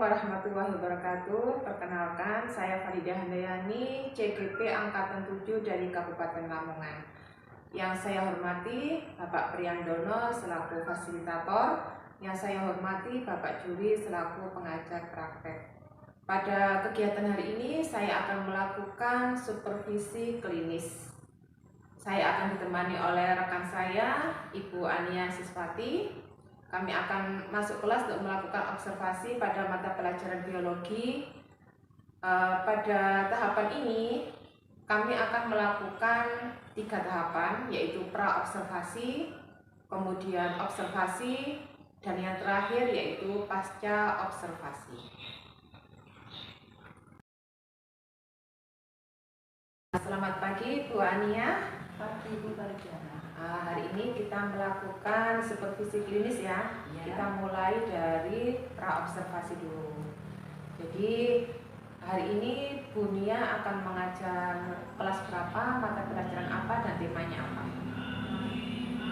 warahmatullahi wabarakatuh. Perkenalkan, saya Faridah Handayani, CGP Angkatan 7 dari Kabupaten Lamongan. Yang saya hormati Bapak Priyandono selaku fasilitator, yang saya hormati Bapak Juri selaku pengajar praktek. Pada kegiatan hari ini saya akan melakukan supervisi klinis. Saya akan ditemani oleh rekan saya, Ibu Ania Siswati. Kami akan masuk kelas untuk melakukan observasi pada mata pelajaran biologi. Pada tahapan ini, kami akan melakukan 3 tahapan, yaitu pra-observasi, kemudian observasi, dan yang terakhir yaitu pasca observasi. Selamat pagi, Bu Ania. Pagi, Bu Fardiana. Hari ini kita melakukan supervisi klinis ya. Kita mulai dari pra-observasi dulu. Jadi hari ini Bu Nia akan mengajar kelas berapa, mata pelajaran apa, dan temanya apa?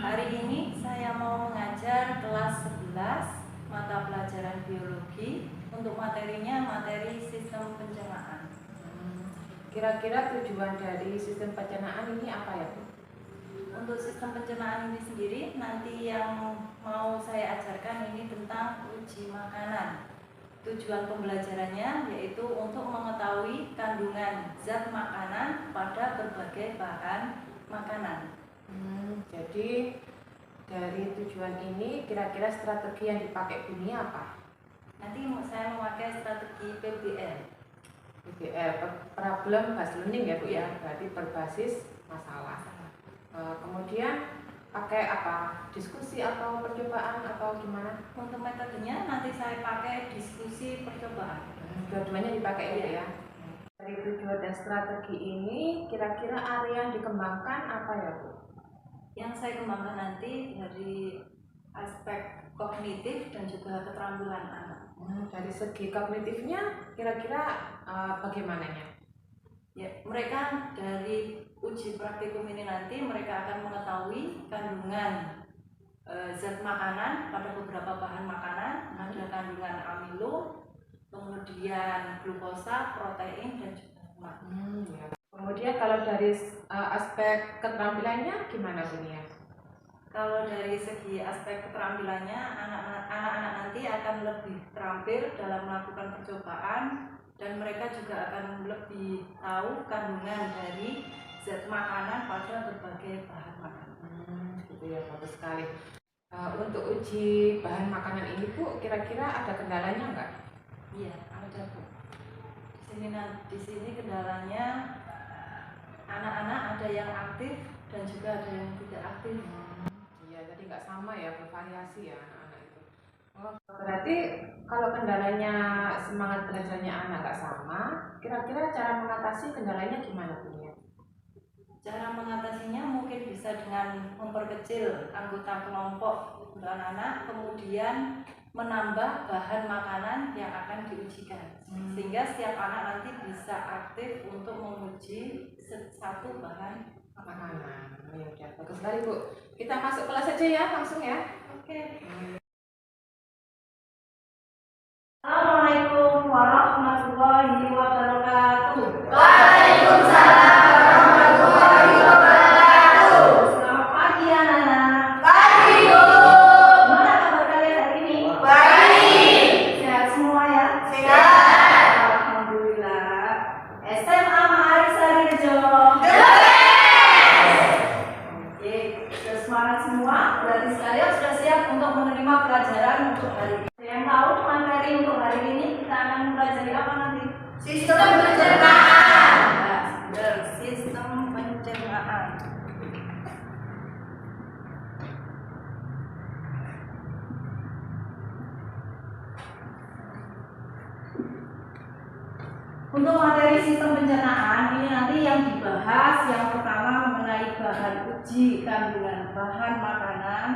Hari ini saya mau mengajar kelas 11 mata pelajaran biologi. Untuk materinya materi sistem pencernaan. Kira-kira tujuan dari sistem pencernaan ini apa ya, Bu? Untuk sistem pencernaan ini sendiri, nanti yang mau saya ajarkan ini tentang uji makanan. Tujuan pembelajarannya yaitu untuk mengetahui kandungan zat makanan pada berbagai bahan makanan. Jadi dari tujuan ini kira-kira strategi yang dipakai Bu Nia apa? Nanti saya memakai strategi PBL. Problem based learning ya Bu ya, berarti berbasis masalah. Kemudian pakai apa? Diskusi atau percobaan atau gimana? Untuk metodenya nanti saya pakai diskusi percobaan. Dua-duanya dipakai itu ya. Dari tujuan dan strategi ini kira-kira area yang dikembangkan apa ya Bu? Yang saya kembangkan nanti dari aspek kognitif dan juga keterampilan anak. Dari segi kognitifnya kira-kira bagaimananya? Ya, mereka dari uji praktikum ini nanti mereka akan mengetahui kandungan zat makanan pada beberapa bahan makanan. Ada kandungan amilo, kemudian glukosa, protein, dan juga lemak. Ya. Kemudian kalau dari aspek keterampilannya gimana Bu Nia? Kalau dari segi aspek keterampilannya, anak-anak nanti akan lebih terampil dalam melakukan percobaan, dan mereka juga akan lebih tahu kandungan dari zat makanan pada berbagai bahan makanan. Gitu ya, bagus sekali. Untuk uji bahan makanan ini Bu, kira-kira ada kendalanya nggak? Iya, ada Bu. Di sini kendalanya anak-anak ada yang aktif dan juga ada yang tidak aktif. Iya, jadi nggak sama ya, bervariasi ya anak-anak itu. Berarti kalau kendalanya semangat belajarnya anak nggak sama, kira-kira cara mengatasi kendalanya gimana Bu Nia? Cara mengatasinya mungkin bisa dengan memperkecil anggota kelompok untuk anak-anak, kemudian menambah bahan makanan yang akan diujikan, sehingga setiap anak nanti bisa aktif untuk menguji satu bahan makanan. Ya udah, bagus sekali Bu. Kita masuk kelas aja ya, langsung ya. Oke. Assalamualaikum warahmatullahi wabarakatuh. Waalaikumsalam warahmatullahi wabarakatuh. Selamat pagi anak-anak. Pagi Bu. Gimana kabar kalian hari ini? Baik. Sehat semua ya? Sehat. Alhamdulillah. SMA Maharisari Rejo. Oke, sudah semangat semua. Berarti sekalian sudah siap untuk menerima pelajaran untuk hari ini. Yang tahu materi untuk hari ini kita akan mempelajari apa nanti? Sistem pencernaan. Benar, sistem pencernaan. Untuk materi sistem pencernaan ini nanti yang dibahas yang pertama mengenai bahan uji kandungan bahan makanan.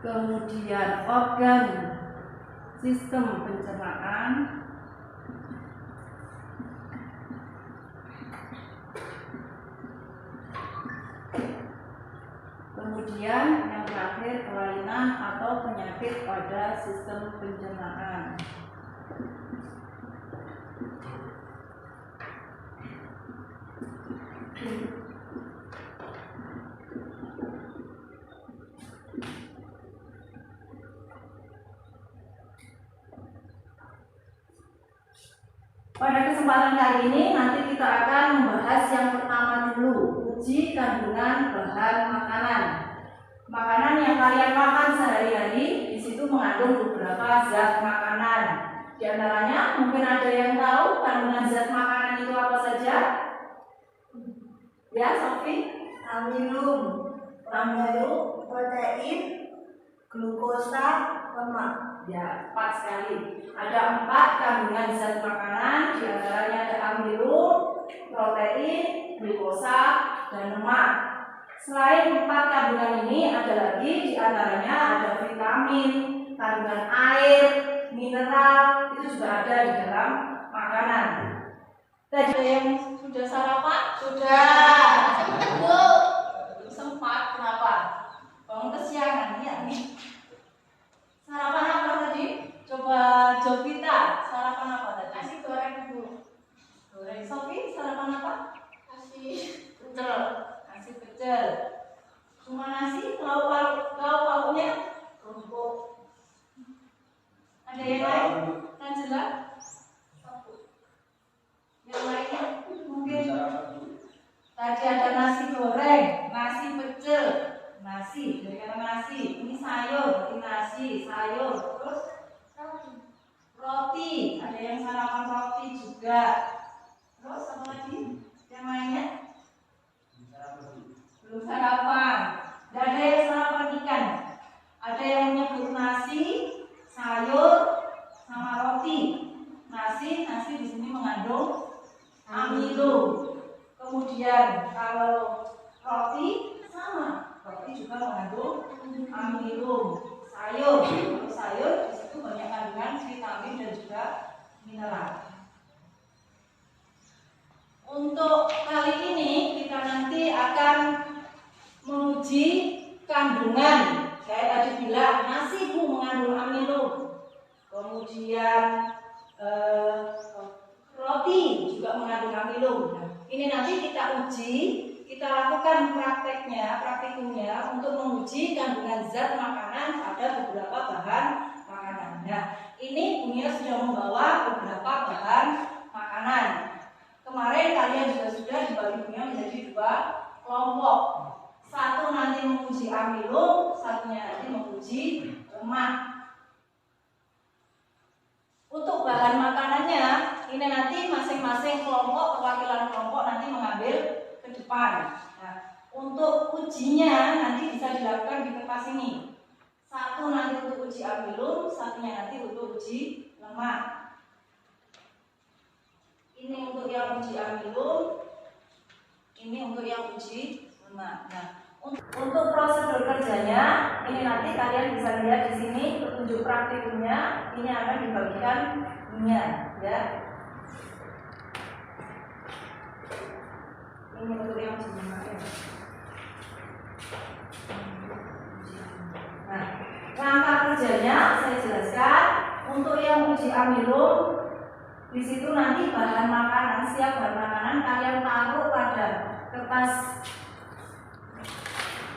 Kemudian organ sistem pencernaan. penyakit pada sistem pencernaan. Pada kesempatan kali ini nanti kita akan membahas yang pertama dulu, uji kandungan bahan makanan. Makanan yang kalian makan sehari-hari di situ mengandung beberapa zat makanan. Di antaranya mungkin ada yang tahu kandungan zat makanan itu apa saja? Ya, Sofi? Amilum, protein, glukosa, lemak. Ya, 4 sekali. Ada 4 kandungan zat makanan, di antaranya ada amilum, protein, glukosa, dan lemak. Selain 4 kandungan ini, ada lagi di antaranya ada vitamin, kandungan air, mineral, itu juga ada di dalam makanan. Tadi ada yang sudah sarapan? Sudah. Sempat, kenapa? Bangun kesiangan, ya nih. Sarapan apa tadi? Coba Jovita, sarapan apa tadi? Nasi goreng, Bu. Goreng. Sofi, sarapan apa? Nasi Pecel. Nasi pecel. Cuma nasi, lauk pauknya kerupuk. Ada yang lain? Najla? Yang lainnya mungkin tadi ada nasi goreng, nasi pecel, nasi dari kata nasi. Ini sayur, berarti nasi, sayur. Terus roti, ada yang sarapan roti juga. Terus apa lagi? Yang lainnya? Belum sarapan. Dan ada yang sarapan ikan. Ada yang menyebut nasi, sayur, sama roti. Nasi di sini mengandung amilum. Kemudian kalau roti sama, roti juga mengandung amilum. Sayur, kalau sayur di situ banyak kandungan vitamin dan juga mineral. Untuk kali ini kita nanti akan menguji kandungan. Kayak tadi bilang nasi Bu mengandung amilum. Kemudian roti juga mengandung amilum. Nah, ini nanti kita uji, kita lakukan praktikumnya untuk menguji kandungan zat makanan pada beberapa bahan makanan. Nah, ini Bunia sudah membawa beberapa bahan makanan. Kemarin kalian juga sudah dibagi Bunia menjadi 2 kelompok. Satu nanti menguji amilum, satunya nanti menguji lemak. Untuk bahan makanannya, ini nanti masing-masing kelompok, perwakilan kelompok nanti mengambil ke depan. Nah, untuk ujinya nanti bisa dilakukan di kertas ini. Satu nanti untuk uji amilum, satunya nanti untuk uji lemak. Ini untuk yang uji amilum, ini untuk yang uji lemak. Nah, untuk prosedur kerjanya, ini nanti kalian bisa lihat di sini petunjuk praktikumnya. Ini akan dibagikan dunia, ya. Ini untuk yang uji lemak. Nah, langkah kerjanya saya jelaskan. Untuk yang uji amilum, di situ nanti bahan makanan, siap bahan makanan kalian taruh pada kertas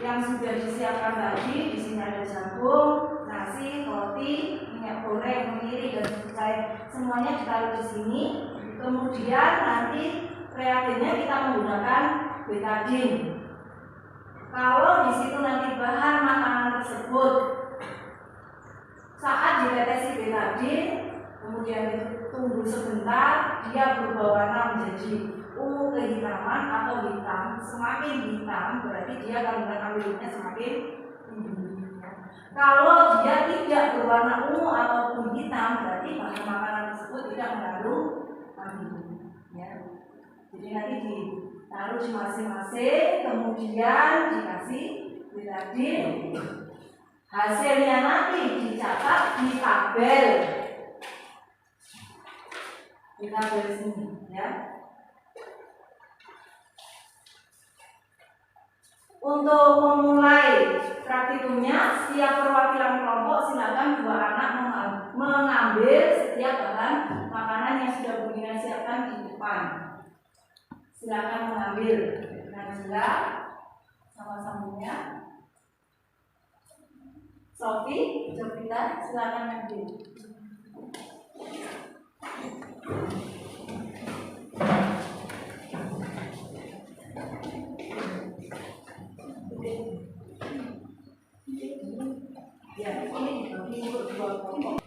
yang sudah disiapkan tadi. Di sini ada jagung, nasi, roti, minyak goreng, kemiri dan cair. Semuanya ditaruh di sini. Kemudian nanti reagennya kita menggunakan betadin. Kalau di situ nanti bahan makanan tersebut saat ditetesi betadin, kemudian itu tunggu sebentar, dia berubah warna menjadi ungu kehitaman atau hitam. Semakin hitam berarti dia kandungan amilumnya semakin tinggi. Kalau dia tidak berwarna ungu ataupun hitam, berarti bahan makanan tersebut tidak mengandung amilum. Ya. Jadi nanti ditaruh di masing-masing, kemudian dikasih betadin. Hasilnya nanti dicatat di tabel. Di tabel sini, ya. Untuk memulai praktikumnya, setiap perwakilan kelompok silakan 2 anak mengambil setiap bahan makanan yang sudah Bu Nina siapkan di depan. Silakan mengambil. Najla sama sambungnya. Sofi, Jovita, silakan ambil. Ya, ini untuk 2 kelompok.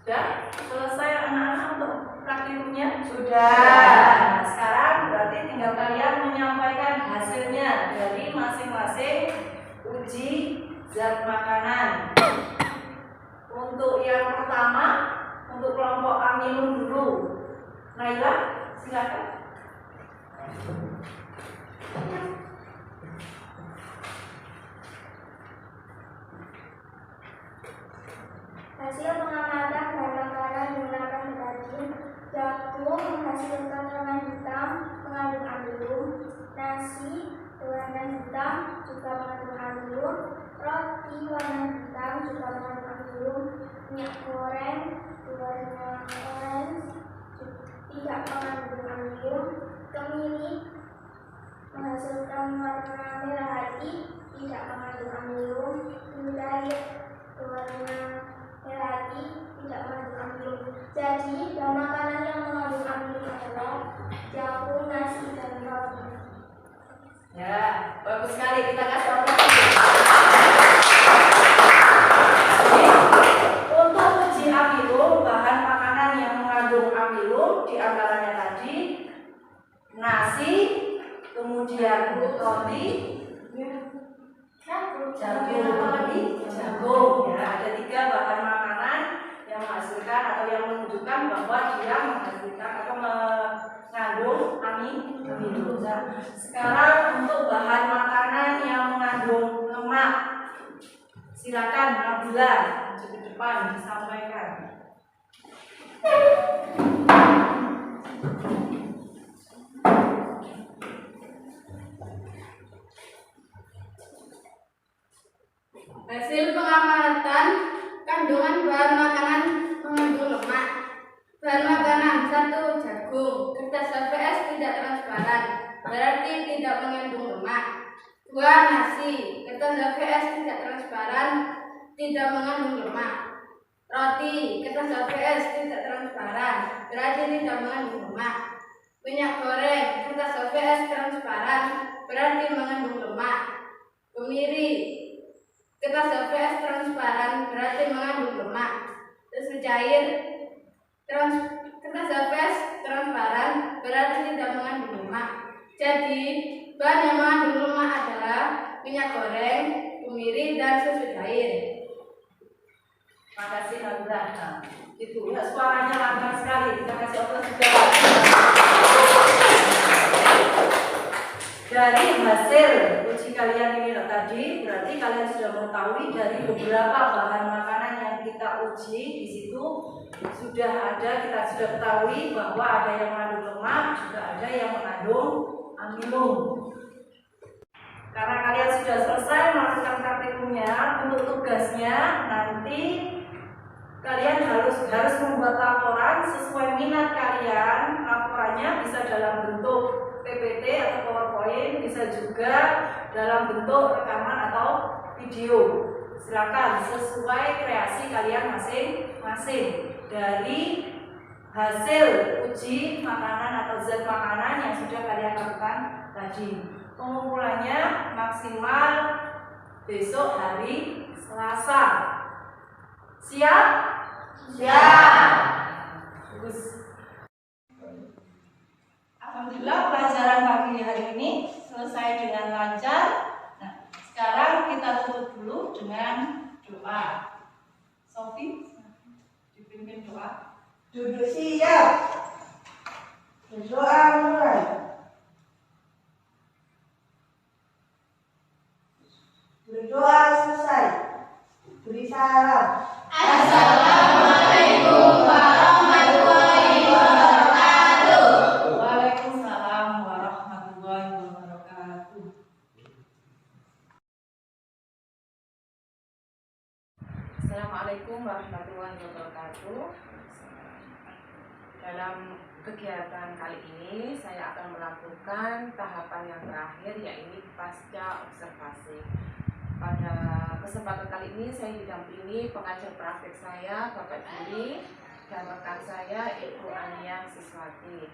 Sudah selesai anak-anak untuk praktikumnya? Sudah. Nah, sekarang berarti tinggal kalian menyampaikan hasilnya dari masing-masing uji zat makanan. Untuk yang pertama, untuk kelompok amilum dulu. Naila, silakan. Hasil pengamatan bahan makanan menggunakan daging, jagung menghasilkan warna hitam mengandung amilum, nasi berwarna hitam juga mengandung amilum, roti warna hitam juga mengandung amilum, minyak goreng berwarna orange tidak mengandung amilum, kemiri menghasilkan warna merah hati tidak mengandung amilum, gula air berwarna merah hati tidak mengandung amilum. Jadi bahan makanan yang mengandung amilum adalah jagung, nasi, dan roti. Ya, bagus sekali, kita kasih aplaus. Untuk uji amilum, bahan makanan yang mengandung amilum diantaranya tadi nasi, kemudian roti, jagung. Ya, ada 3 bahan makanan yang menghasilkan atau yang menunjukkan bahwa dia menghasilkan atau mengandung amilum. Sekarang untuk bahan makanan yang mengandung lemak, silakan Nabila ke depan disampaikan. Hasil pengamatan kandungan bahan makanan mengandung lemak. Bahan makanan 1. Jagung. Kertas HVS tidak transparan, berarti tidak mengandung lemak. 2. Nasi. Kertas HVS tidak transparan, tidak mengandung lemak. Roti. Kertas HVS tidak transparan, berarti tidak mengandung lemak. Minyak goreng. Kertas HVS transparan, berarti mengandung lemak. Kemiri. Kertas HVS transparan berarti mengandung lemak. Susu cair kertas HVS transparan berarti tidak mengandung lemak. Jadi bahan yang mengandung lemak adalah minyak goreng, kemiri, dan susu cair. Makasih Nabila. Itu ya, suaranya lancar sekali. Kita kasih aplaus juga. Dari hasil uji kalian ini tadi, berarti kalian sudah mengetahui dari beberapa bahan makanan yang kita uji di situ sudah ada, kita sudah ketahui bahwa ada yang mengandung lemak, juga ada yang mengandung amilum. Karena kalian sudah selesai melakukan praktikumnya, untuk tugasnya nanti kalian harus membuat laporan sesuai minat kalian. Laporannya bisa dalam bentuk PPT atau PowerPoint, bisa juga dalam bentuk rekaman atau video. Silakan sesuai kreasi kalian masing-masing dari hasil uji makanan atau zat makanan yang sudah kalian lakukan tadi. Pengumpulannya maksimal besok hari Selasa. Siap? Siap. Bagus. Alhamdulillah pelajaran pagi hari ini selesai dengan lancar. Nah, sekarang kita tutup dulu dengan doa. Sofi, dipimpin doa. Duduk siap. Berdoa mulai. Berdoa selesai. Beri salam. Assalamualaikum warahmatullahi wabarakatuh. Waalaikumsalam warahmatullahi wabarakatuh. Assalamualaikum warahmatullahi wabarakatuh. Dalam kegiatan kali ini saya akan melakukan tahapan yang terakhir, yaitu pasca observasi. Pada kesempatan kali ini saya didampingi pengajar praktek saya, Bapak Juli, dan rekan saya, Ibu Ania Siswati.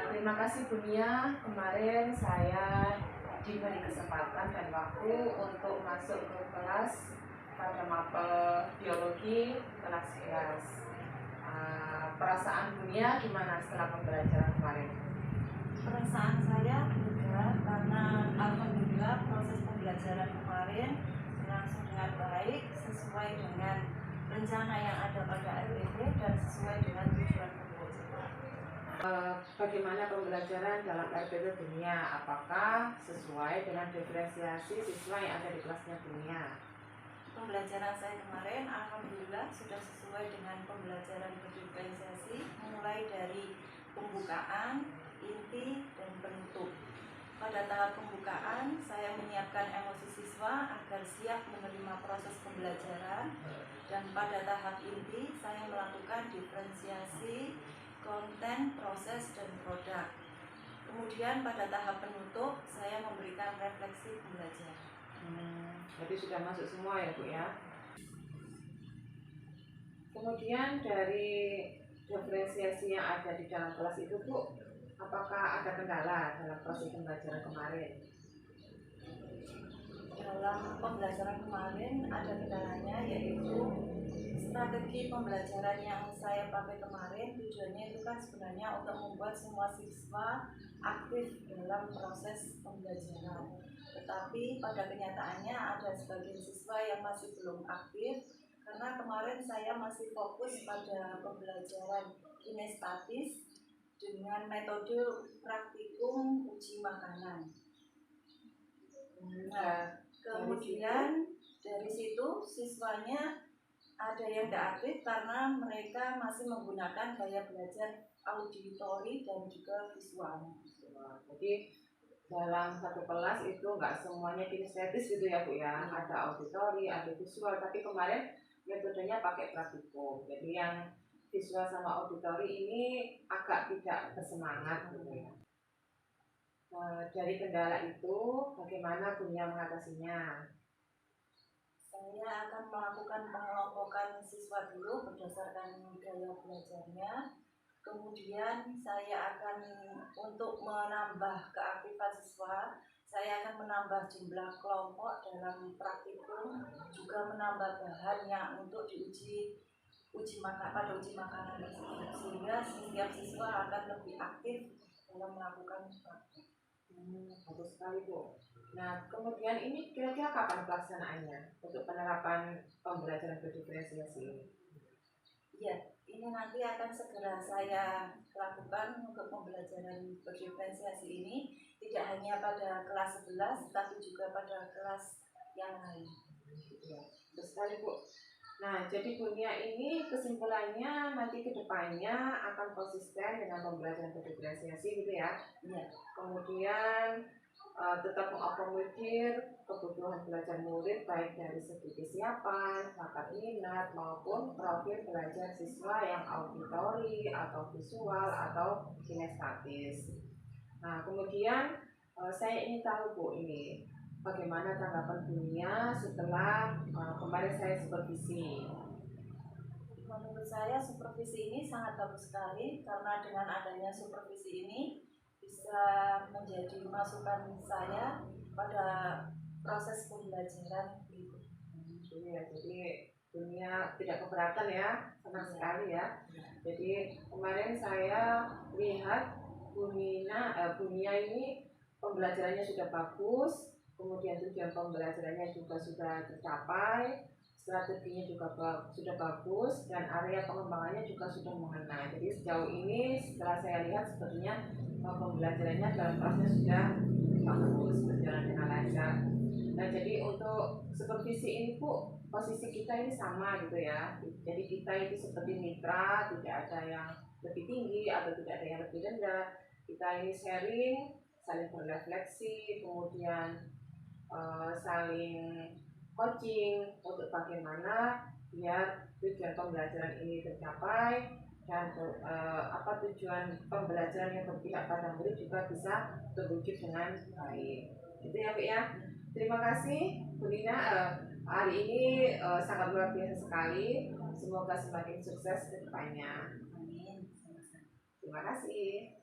Terima kasih Bu Nia, kemarin saya diberi kesempatan dan waktu untuk masuk ke kelas pada mapel biologi kelas 11. Perasaan Bu Nia gimana setelah pembelajaran kemarin? Perasaan saya juga karena alhamdulillah proses pembelajaran kemarin berlangsung dengan baik, sesuai dengan rencana yang ada pada RPP dan sesuai dengan tujuan pembelajaran. Bagaimana pembelajaran dalam RPP Bu Nia? Apakah sesuai dengan diferensiasi siswa yang ada di kelasnya Bu Nia? Pembelajaran saya kemarin alhamdulillah sudah sesuai dengan pembelajaran berdiferensiasi, mulai dari pembukaan, inti, dan penutup. Pada tahap pembukaan, saya menyiapkan emosi siswa agar siap menerima proses pembelajaran, dan pada tahap inti, saya melakukan diferensiasi konten, proses, dan produk. Kemudian pada tahap penutup, saya memberikan refleksi pembelajaran. Jadi sudah masuk semua ya Bu ya. Kemudian dari diferensiasi yang ada di dalam kelas itu Bu, apakah ada kendala dalam proses pembelajaran kemarin? Dalam pembelajaran kemarin ada kendalanya, yaitu strategi pembelajaran yang saya pakai kemarin tujuannya itu kan sebenarnya untuk membuat semua siswa aktif dalam proses pembelajaran. Tetapi pada kenyataannya ada sebagian siswa yang masih belum aktif karena kemarin saya masih fokus pada pembelajaran kinestatis dengan metode praktikum uji makanan. Nah, kemudian dari situ siswanya ada yang tidak aktif karena mereka masih menggunakan gaya belajar auditori dan juga visual. Jadi dalam satu kelas itu nggak semuanya kinestetis gitu ya Bu ya, ada auditori, ada visual, tapi kemarin metodenya pakai praktikum. Jadi yang visual sama auditori ini agak tidak bersemangat gitu ya. Dari kendala itu bagaimana Bu Nia mengatasinya? Saya akan melakukan pengelompokan siswa dulu berdasarkan gaya belajarnya. Kemudian saya akan untuk menambah keaktifan siswa, saya akan menambah jumlah kelompok dalam praktikum, juga menambah bahan yang untuk diuji pada uji makanan tersebut, sehingga setiap siswa akan lebih aktif dalam melakukan praktik. Bagus sekali Bu. Nah kemudian ini kira-kira kapan pelaksanaannya untuk penerapan pembelajaran berdiferensiasi ini? Iya, ini nanti akan segera saya lakukan untuk pembelajaran berdiferensiasi ini tidak hanya pada kelas 11 tapi juga pada kelas yang lain. Ya, betul sekali Bu. Nah, jadi dunia ini kesimpulannya nanti kedepannya akan konsisten dengan pembelajaran berdiferensiasi gitu ya. Iya, Kemudian tetap mengakomodir kebutuhan belajar murid baik dari segi kesiapan, bakat minat maupun profil belajar siswa yang auditori atau visual atau kinestatis. Nah, kemudian saya ingin tahu Bu ini bagaimana tanggapan dunia setelah kemarin saya supervisi. menurut saya supervisi ini sangat bagus sekali karena dengan adanya supervisi ini bisa menjadi masukan saya pada proses pembelajaran berikut. Ya, jadi dunia tidak keberatan ya, senang sekali ya. Jadi kemarin saya lihat dunia ini pembelajarannya sudah bagus, kemudian tujuan pembelajarannya juga sudah tercapai, strateginya juga sudah bagus, dan area pengembangannya juga sudah mengena. Jadi sejauh ini setelah saya lihat sepertinya pembelajarannya dalam proses sudah bagus, berjalan dengan lancar. Nah, jadi untuk supervisi ini Bu, posisi kita ini sama gitu ya. Jadi kita itu seperti mitra, tidak ada yang lebih tinggi atau tidak ada yang lebih rendah. Kita ini sharing, saling berefleksi, kemudian saling coaching untuk bagaimana biar tujuan pembelajaran ini tercapai dan tujuan pembelajaran yang berpihak pada murid juga bisa terwujud dengan baik. Itu ya Bu ya. Terima kasih Bu Dina, hari ini sangat luar biasa sekali. Semoga semakin sukses ke depannya. Amin. Terima kasih.